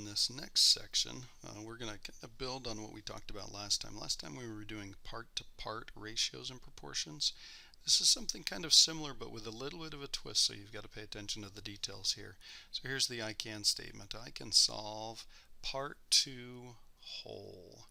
this next section, we're going to build on what we talked about last time. Last time we were doing part-to-part ratios and proportions. This is something kind of similar but with a little bit of a twist, so you've got to pay attention to the details here. So here's the I can statement. I can solve part to whole.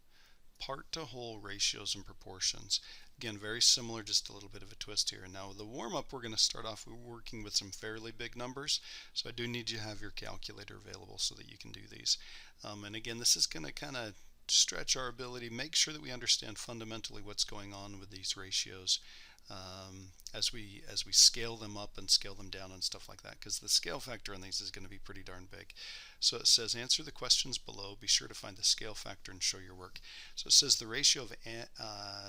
Part to whole ratios and proportions. Again, very similar, just a little bit of a twist here. Now, the warm-up, we're going to start off working with some fairly big numbers, so I do need you to have your calculator available so that you can do these. And again, this is going to kind of stretch our ability, make sure that we understand fundamentally what's going on with these ratios as we scale them up and scale them down and stuff like that, because the scale factor on these is going to be pretty darn big. So it says answer the questions below, be sure to find the scale factor and show your work. So it says the ratio of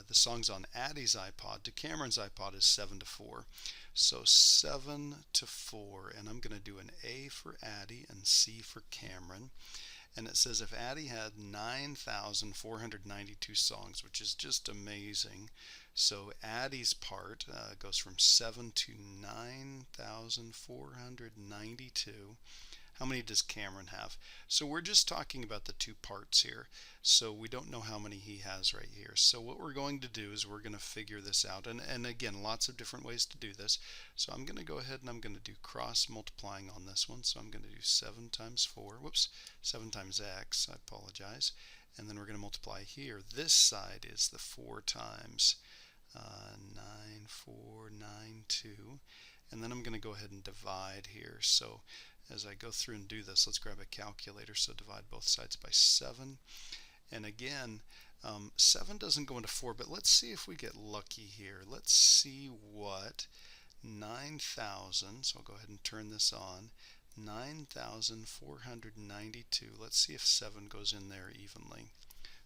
the songs on Addie's iPod to Cameron's iPod is 7 to 4. So 7 to 4, and I'm going to do an A for Addie and C for Cameron. And it says if Addie had 9,492 songs, which is just amazing. So Addie's part goes from 7 to 9,492. How many does Cameron have? So we're just talking about the two parts here. So we don't know how many he has right here. So what we're going to do is we're going to figure this out. And again, lots of different ways to do this. So I'm going to go ahead and I'm going to do cross multiplying on this one. So I'm going to do 7 times 4. Whoops, 7 times x. I apologize. And then we're going to multiply here. This side is the 4 times 9,492. And then I'm going to go ahead and divide here. So as I go through and do this, let's grab a calculator. So divide both sides by 7. And again, 7 doesn't go into 4, but let's see if we get lucky here. Let's see what 9,000, so I'll go ahead and turn this on, 9,492. Let's see if 7 goes in there evenly.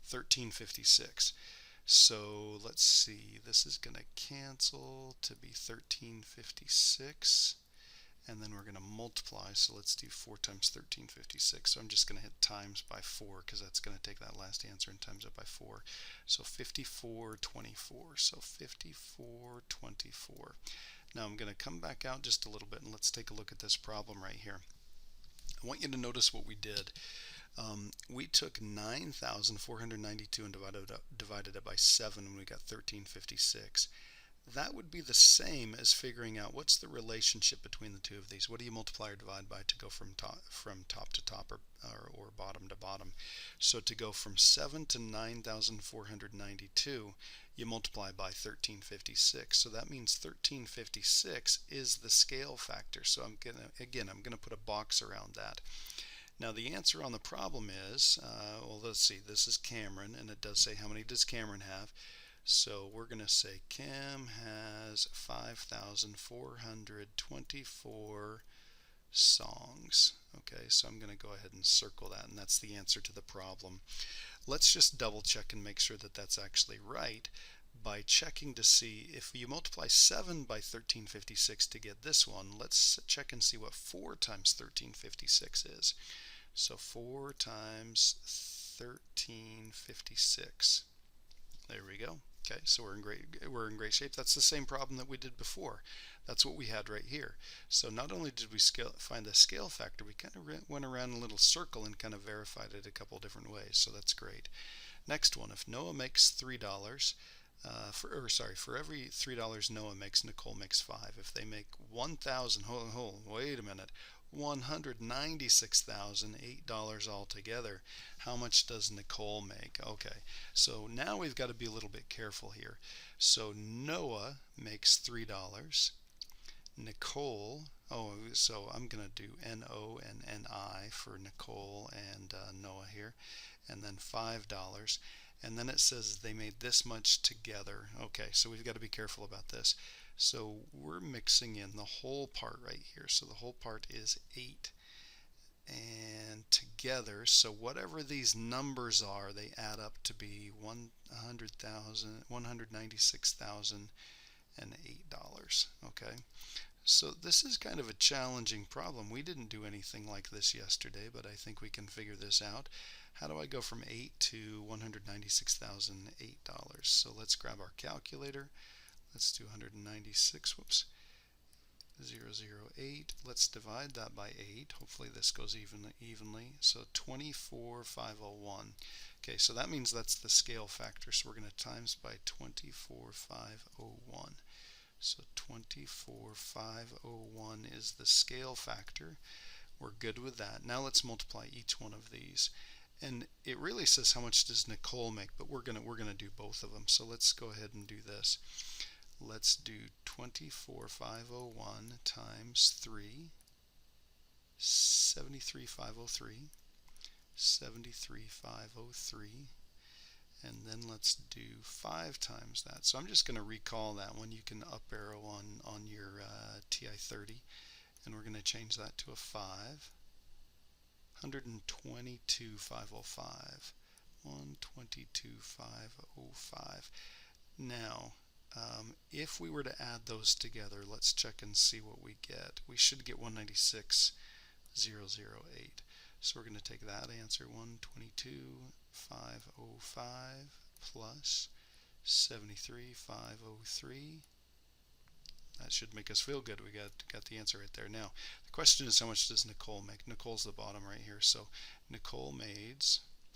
1356. So let's see, this is going to cancel to be 1356. And then we're going to multiply, so let's do 4 times 1356. So I'm just going to hit times by 4 because that's going to take that last answer and times it by 4. So 5424. So 5424. Now I'm going to come back out just a little bit and let's take a look at this problem right here. I want you to notice what we did. We took 9,492 and divided it by 7 and we got 1356. That would be the same as figuring out what's the relationship between the two of these. What do you multiply or divide by to go from top to top or bottom to bottom? So to go from 7 to 9,492, you multiply by 1356. So that means 1356 is the scale factor. So I'm going to put a box around that. Now the answer on the problem is, well, let's see, this is Cameron, and it does say how many does Cameron have. So we're going to say Cam has 5,424 songs. Okay, so I'm going to go ahead and circle that, and that's the answer to the problem. Let's just double check and make sure that that's actually right by checking to see if you multiply 7 by 1356 to get this one. Let's check and see what 4 times 1356 is. So 4 times 1356. There we go. Okay, so we're in great shape. That's the same problem that we did before. That's what we had right here. So not only did we find the scale factor, we kind of went around a little circle and kind of verified it a couple different ways. So that's great. Next one, if Noah makes $3, for every $3 Noah makes, Nicole makes 5. If they make 1,000, wait a minute, $196,008 altogether, how much does Nicole make? Okay, so now we've got to be a little bit careful here. So Noah makes $3. Nicole, so I'm going to do N-O and N-I for Nicole and Noah here, and then $5. And then it says they made this much together. Okay, so we've got to be careful about this. So we're mixing in the whole part right here. So the whole part is 8. And together, so whatever these numbers are, they add up to be $196,008. Okay, so this is kind of a challenging problem. We didn't do anything like this yesterday, but I think we can figure this out. How do I go from 8 to $196,008? So let's grab our calculator. Let's do 196, whoops. 008. Let's divide that by 8. Hopefully this goes evenly. So 24,501. Okay, so that means that's the scale factor. So we're going to times by 24,501. So 24,501 is the scale factor. We're good with that. Now let's multiply each one of these. And it really says how much does Nicole make, but we're gonna do both of them. So let's go ahead and do this. Let's do 24,501 times 3, 73,503, 73,503, and then let's do 5 times that. So I'm just going to recall that one. You can up arrow on your TI-30, and we're going to change that to a 5. 122,505. 122,505. Now, if we were to add those together, let's check and see what we get. We should get 196,008. So we're going to take that answer, 122,505 plus 73,503. That should make us feel good. We got the answer right there. Now, the question is, how much does Nicole make? Nicole's the bottom right here. So Nicole made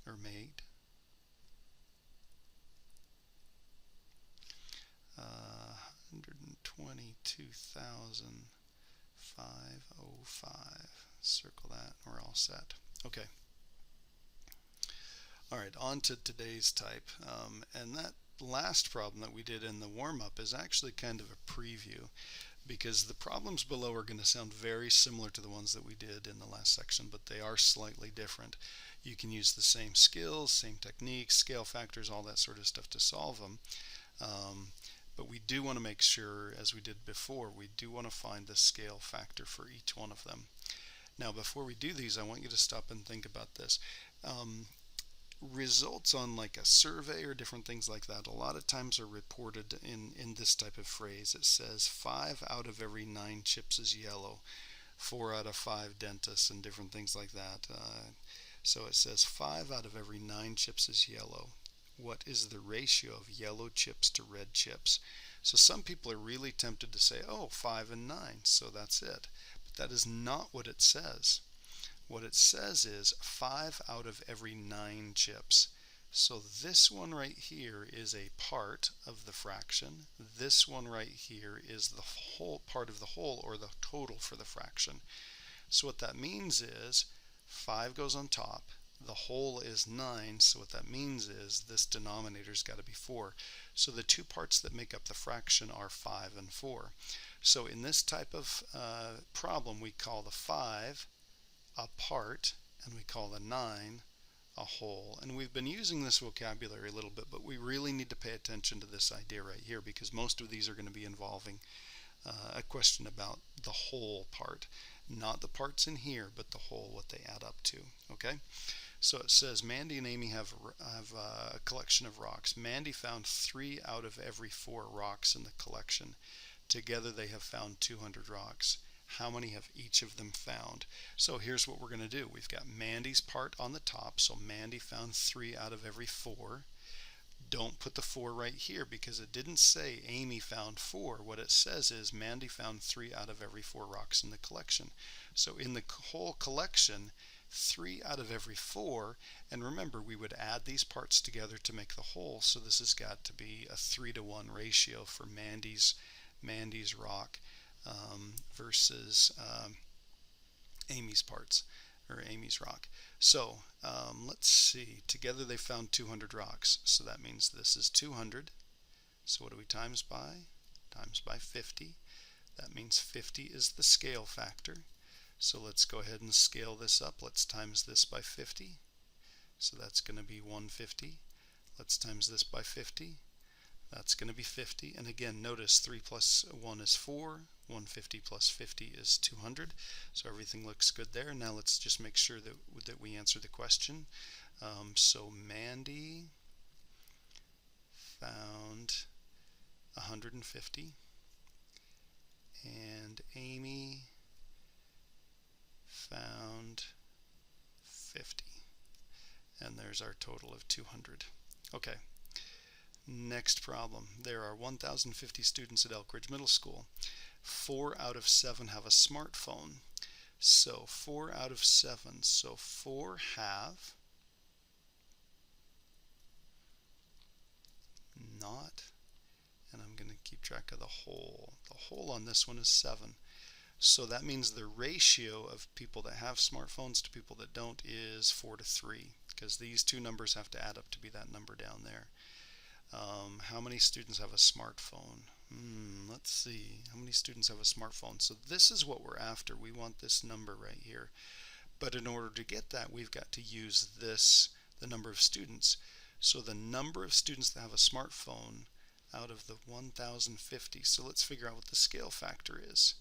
122,505. Circle that. We're all set. Okay. All right, on to today's type. And that last problem that we did in the warm-up is actually kind of a preview, because the problems below are going to sound very similar to the ones that we did in the last section, but they are slightly different. You can use the same skills, same techniques, scale factors, all that sort of stuff to solve them. But we do want to make sure, as we did before, we do want to find the scale factor for each one of them. Now, before we do these, I want you to stop and think about this. Results on like a survey or different things like that a lot of times are reported in this type of phrase. It says 5 out of every 9 chips is yellow, 4 out of 5 dentists, and different things like that. So it says 5 out of every 9 chips is yellow. What is the ratio of yellow chips to red chips? So some people are really tempted to say, oh, 5 and 9, so that's it. But that is not what it says. What it says is 5 out of every 9 chips. So this one right here is a part of the fraction. This one right here is the whole part of the whole, or the total for the fraction. So what that means is 5 goes on top. The whole is 9, so what that means is this denominator's got to be 4. So the two parts that make up the fraction are 5 and 4. So in this type of problem, we call the 5 a part, and we call the 9 a whole. And we've been using this vocabulary a little bit, but we really need to pay attention to this idea right here, because most of these are going to be involving a question about the whole part. Not the parts in here, but the whole, what they add up to. Okay? So it says Mandy and Amy have a collection of rocks. Mandy found 3 out of every 4 rocks in the collection. Together they have found 200 rocks. How many have each of them found? So here's what we're going to do. We've got Mandy's part on the top. So Mandy found 3 out of every 4. Don't put the 4 right here, because it didn't say Amy found 4. What it says is Mandy found 3 out of every 4 rocks in the collection. So in the whole collection, 3 out of every 4, and remember, we would add these parts together to make the whole, so this has got to be a 3-to-1 ratio for Mandy's rock versus Amy's parts, or Amy's rock. So let's see, together they found 200 rocks, so that means this is 200. So what do we times by? Times by 50. That means 50 is the scale factor. So let's go ahead and scale this up. Let's times this by 50. So that's going to be 150. Let's times this by 50. That's going to be 50. And again, notice 3 plus 1 is 4. 150 plus 50 is 200. So everything looks good there. Now let's just make sure that we answer the question. So Mandy found 150. And Amy found 50. And there's our total of 200. Okay. Next problem. There are 1,050 students at Elk Ridge Middle School. 4 out of 7 have a smartphone. So 4 out of 7. So 4 have not, and I'm going to keep track of the whole. The whole on this one is 7. So that means the ratio of people that have smartphones to people that don't is 4 to 3, because these two numbers have to add up to be that number down there. How many students have a smartphone? Let's see. How many students have a smartphone? So this is what we're after. We want this number right here. But in order to get that, we've got to use this, the number of students. So the number of students that have a smartphone out of the 1050. So let's figure out what the scale factor is.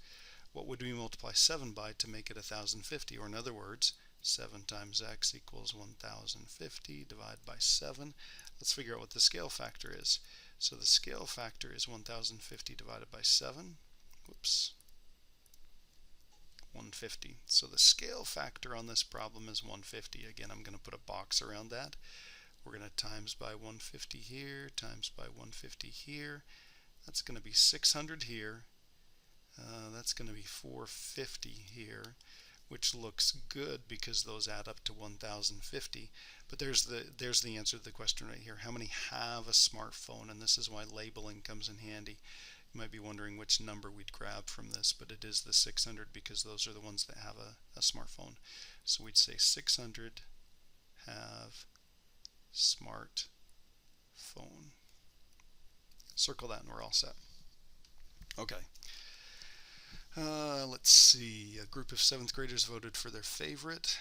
What would we multiply 7 by to make it 1050? Or in other words, 7 times x equals 1050 divided by 7. Let's figure out what the scale factor is. So the scale factor is 1050 divided by 7. Whoops. 150. So the scale factor on this problem is 150. Again, I'm going to put a box around that. We're going to times by 150 here, times by 150 here. That's going to be 600 here. That's going to be 450 here, which looks good because those add up to 1050. But there's the answer to the question right here. How many have a smartphone? And this is why labeling comes in handy. You might be wondering which number we'd grab from this, but it is the 600 because those are the ones that have a smartphone. So we'd say 600 have smartphone. Circle that and we're all set. Okay. Let's see. A group of 7th graders voted for their favorite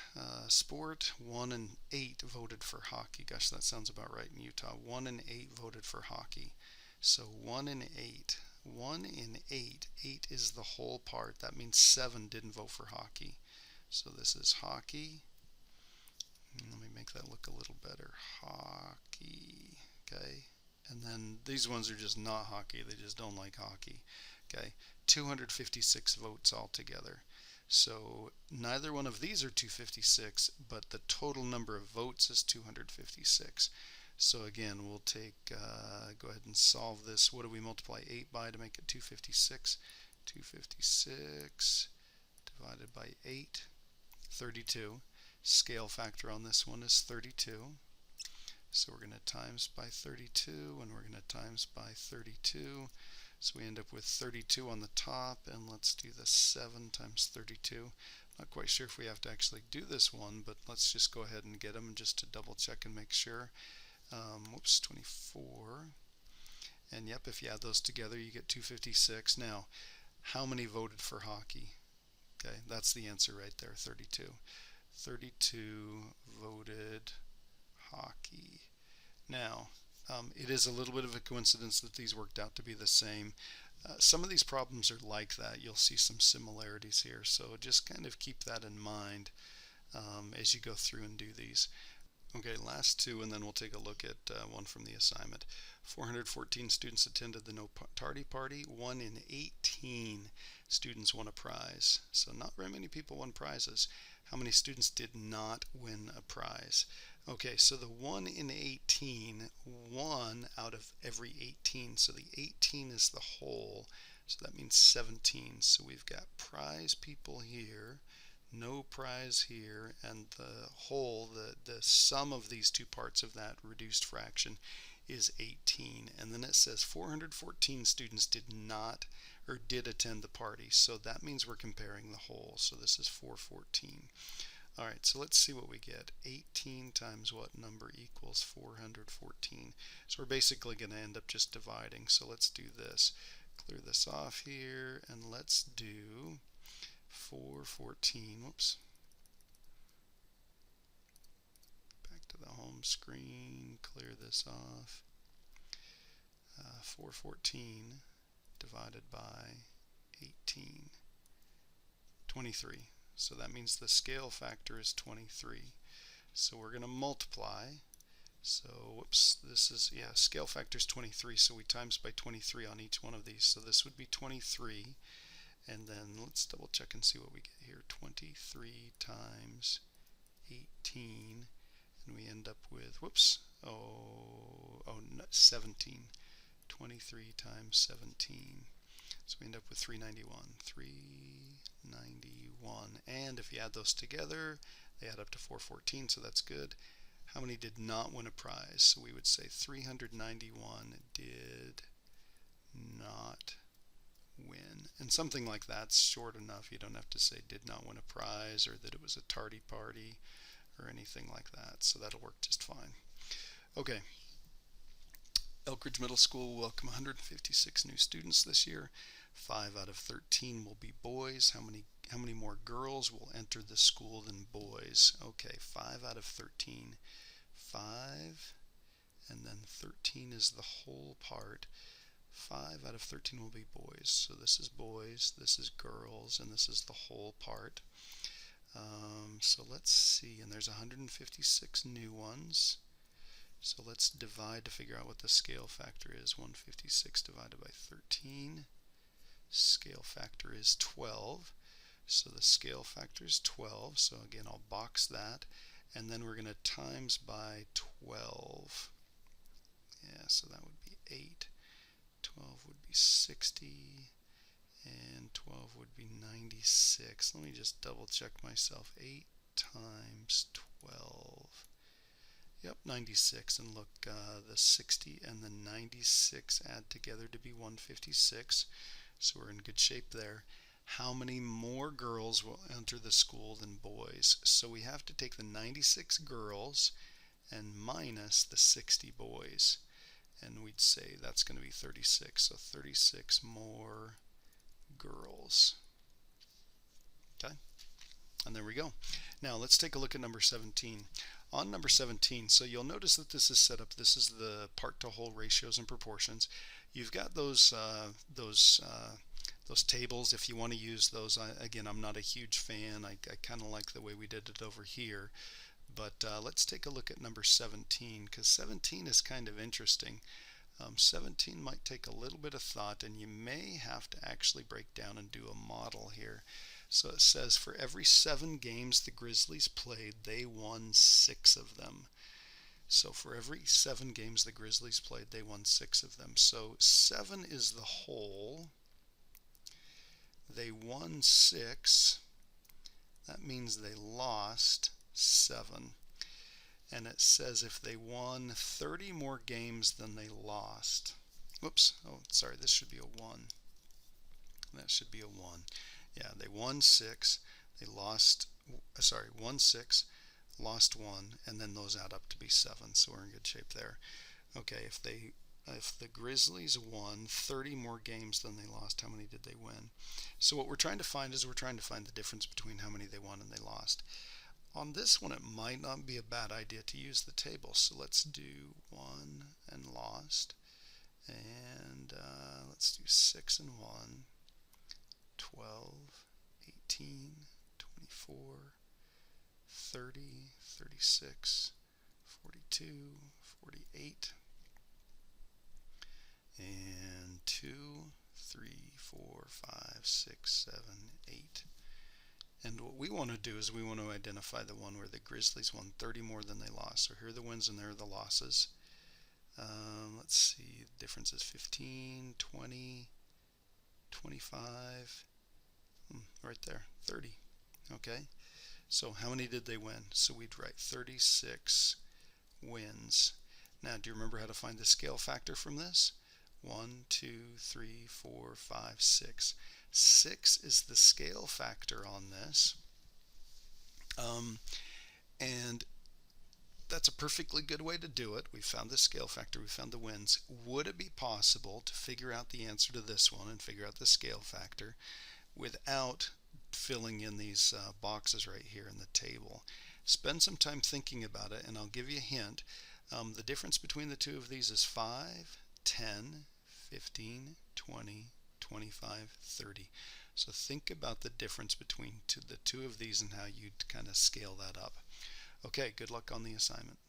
sport. 1 and 8 voted for hockey. Gosh, that sounds about right in Utah. 1 and 8 voted for hockey. So 1 and 8. 1 in 8. 8 is the whole part. That means 7 didn't vote for hockey. So this is hockey. Let me make that look a little better. Hockey. Okay. And then these ones are just not hockey. They just don't like hockey. Okay. 256 votes altogether. So neither one of these are 256, but the total number of votes is 256. So again, we'll take, go ahead and solve this. What do we multiply 8 by to make it 256? 256 divided by 8, 32. Scale factor on this one is 32. So we're going to times by 32, and we're going to times by 32. So we end up with 32 on the top, and let's do the 7 times 32. Not quite sure if we have to actually do this one, but let's just go ahead and get them just to double check and make sure. Whoops, 24. And yep, if you add those together, you get 256. Now, how many voted for hockey? Okay, that's the answer right there, 32. 32 voted hockey. Now, it is a little bit of a coincidence that these worked out to be the same. Some of these problems are like that. You'll see some similarities here, so just kind of keep that in mind as you go through and do these. Okay, last two, and then we'll take a look at one from the assignment. 414 students attended the No Tardy Party. 1 in 18 students won a prize. So not very many people won prizes. How many students did not win a prize? Okay, so the 1 in 18, 1 out of every 18. So the 18 is the whole, so that means 17. So we've got prize people here, no prize here, and the whole, the sum of these two parts of that reduced fraction is 18. And then it says 414 students did not or did attend the party. So that means we're comparing the whole. So this is 414. All right, so let's see what we get. 18 times what number equals 414? So we're basically going to end up just dividing. So let's do this. Clear this off here, and let's do 414. Whoops. Back to the home screen. Clear this off. 414 divided by 18. 23. So that means the scale factor is 23. So we're going to multiply. So, whoops, this is, yeah, scale factor is 23. So we times by 23 on each one of these. So this would be 23. And then let's double check and see what we get here. 23 times 18. And we end up with, whoops, 17. 23 times 17. So we end up with 391. 391. And if you add those together, they add up to 414, so that's good. How many did not win a prize? So we would say 391 did not win. And something like that's short enough. You don't have to say did not win a prize or that it was a tardy party or anything like that. So that'll work just fine. Okay. Elk Ridge Middle School will welcome 156 new students this year. 5 out of 13 will be boys. How many more girls will enter the school than boys? Okay, 5 out of 13. 5, and then 13 is the whole part. 5 out of 13 will be boys. So this is boys, this is girls, and this is the whole part. So let's see, and there's 156 new ones. So let's divide to figure out what the scale factor is. 156 divided by 13. Scale factor is 12. So the scale factor is 12. So again, I'll box that. And then we're going to times by 12. Yeah, so that would be 8. 12 would be 60. And 12 would be 96. Let me just double check myself. 8 times 12. Yep, 96. And look, the 60 and the 96 add together to be 156. So we're in good shape there. How many more girls will enter the school than boys? So we have to take the 96 girls and minus the 60 boys. And we'd say that's going to be 36. So 36 more girls. Okay? And there we go. Now let's take a look at number 17. On number 17, so you'll notice that this is set up. This is the part to whole ratios and proportions. You've got those tables if you want to use those. Again, I'm not a huge fan. I kind of like the way we did it over here. But let's take a look at number 17, because 17 is kind of interesting. 17 might take a little bit of thought, and you may have to actually break down and do a model here. So it says for every 7 games the Grizzlies played, they won 6 of them. So for every 7 games the Grizzlies played, they won 6 of them. So 7 is the whole. They won 6. That means they lost 7. And it says if they won 30 more games than they lost. Whoops. Oh, sorry. This should be a 1. That should be a 1. Yeah, they won 6. They lost, won 6, lost 1, and then those add up to be 7. So we're in good shape there. Okay, if the Grizzlies won 30 more games than they lost, how many did they win? So what we're trying to find is we're trying to find the difference between how many they won and they lost. On this one, it might not be a bad idea to use the table. So let's do won and lost. And let's do 6 and 1, 12, 18, 24, 30, 36, 42, 48, and 2, 3, 4, 5, 6, 7, 8. And what we want to do is we want to identify the one where the Grizzlies won 30 more than they lost. So here are the wins and there are the losses. Let's see, the difference is 15, 20, 25, right there, 30. Okay, so how many did they win? So we'd write 36 wins. Now, do you remember how to find the scale factor from this? 1, 2, 3, 4, 5, 6. 6 is the scale factor on this. And that's a perfectly good way to do it. We found the scale factor, we found the wins. Would it be possible to figure out the answer to this one and figure out the scale factor without filling in these boxes right here in the table? Spend some time thinking about it, and I'll give you a hint. The difference between the two of these is 5, 10, 15, 20, 25, 30. So think about the difference between the two of these and how you'd kind of scale that up. Okay, good luck on the assignment.